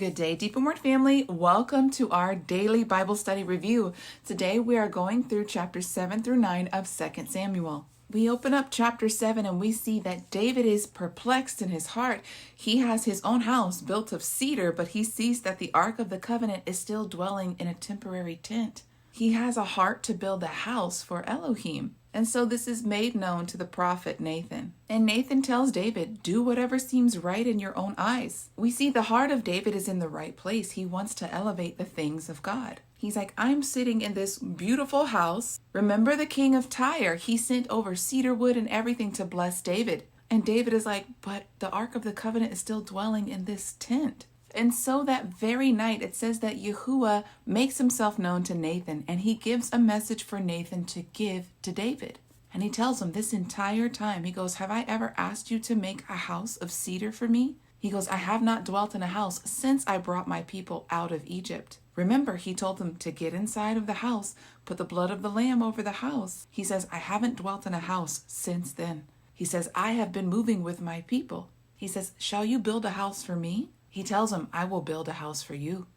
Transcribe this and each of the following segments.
Good day, Deep and Word family. Welcome to our daily Bible study review. Today we are going through chapters 7 through 9 of 2 Samuel. We open up chapter 7 and we see that David is perplexed in his heart. He has his own house built of cedar, but he sees that the Ark of the Covenant is still dwelling in a temporary tent. He has a heart to build a house for Elohim. And so this is made known to the prophet Nathan. And Nathan tells David, do whatever seems right in your own eyes. We see the heart of David is in the right place. He wants to elevate the things of God. He's like, I'm sitting in this beautiful house. Remember the king of Tyre? He sent over cedar wood and everything to bless David. And David is like, but the Ark of the Covenant is still dwelling in this tent. And so that very night, it says that Yahuah makes himself known to Nathan, and he gives a message for Nathan to give to David. And he tells him this entire time, he goes, have I ever asked you to make a house of cedar for me? He goes, I have not dwelt in a house since I brought my people out of Egypt. Remember, he told them to get inside of the house, put the blood of the lamb over the house. He says, I haven't dwelt in a house since then. He says, I have been moving with my people. He says, shall you build a house for me? He tells him, I will build a house for you.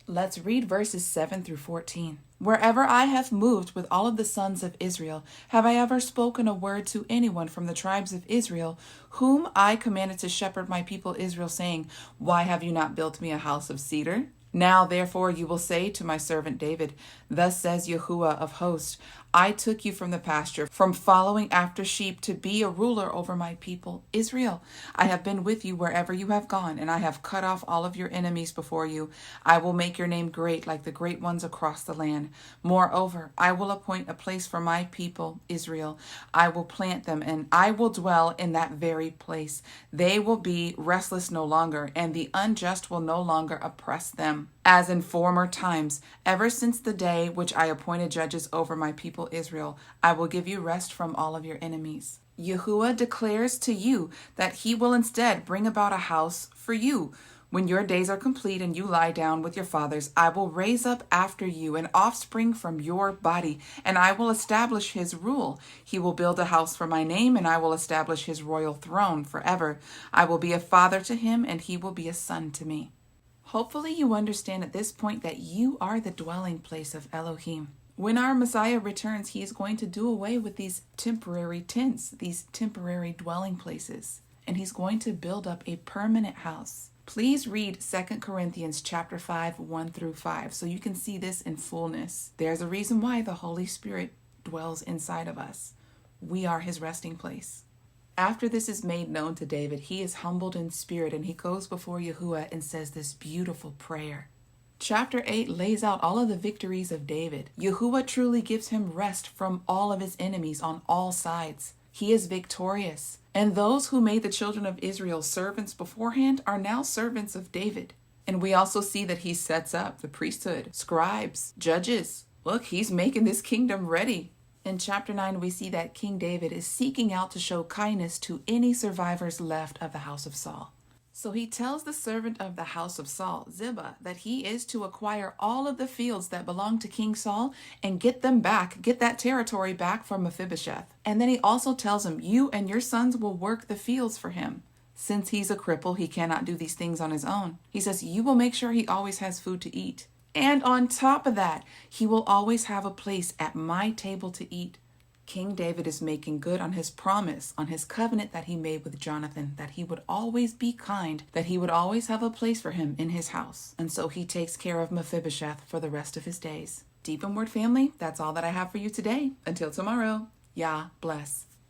Let's read verses 7 through 14. Wherever I have moved with all of the sons of Israel, have I ever spoken a word to anyone from the tribes of Israel, whom I commanded to shepherd my people Israel, saying, why have you not built me a house of cedar? Now, therefore, you will say to my servant David, thus says Yahuah of hosts, I took you from the pasture, from following after sheep, to be a ruler over my people Israel. I have been with you wherever you have gone, and I have cut off all of your enemies before you. I will make your name great like the great ones across the land. Moreover, I will appoint a place for my people Israel. I will plant them, and I will dwell in that very place. They will be restless no longer, and the unjust will no longer oppress them. As in former times, ever since the day which I appointed judges over my people Israel, I will give you rest from all of your enemies. Yahuah declares to you that he will instead bring about a house for you. When your days are complete and you lie down with your fathers, I will raise up after you an offspring from your body, and I will establish his rule. He will build a house for my name, and I will establish his royal throne forever. I will be a father to him, and he will be a son to me. Hopefully you understand at this point that you are the dwelling place of Elohim. When our Messiah returns, he is going to do away with these temporary tents, these temporary dwelling places, and he's going to build up a permanent house. Please read 2 Corinthians chapter 5, 1 through 5, so you can see this in fullness. There's a reason why the Holy Spirit dwells inside of us. We are his resting place. After this is made known to David, he is humbled in spirit, and he goes before Yahuah and says this beautiful prayer. Chapter 8 lays out all of the victories of David. Yahuah truly gives him rest from all of his enemies on all sides. He is victorious. And those who made the children of Israel servants beforehand are now servants of David. And we also see that he sets up the priesthood, scribes, judges. Look, he's making this kingdom ready. In chapter 9, we see that King David is seeking out to show kindness to any survivors left of the house of Saul. So he tells the servant of the house of Saul, Ziba, that he is to acquire all of the fields that belong to King Saul and get them back, get that territory back from Mephibosheth. And then he also tells him, you and your sons will work the fields for him. Since he's a cripple, he cannot do these things on his own. He says, you will make sure he always has food to eat. And on top of that, he will always have a place at my table to eat. King David is making good on his promise, on his covenant that he made with Jonathan, that he would always be kind, that he would always have a place for him in his house. And so he takes care of Mephibosheth for the rest of his days. Deep and Word family, that's all that I have for you today. Until tomorrow, Yah bless.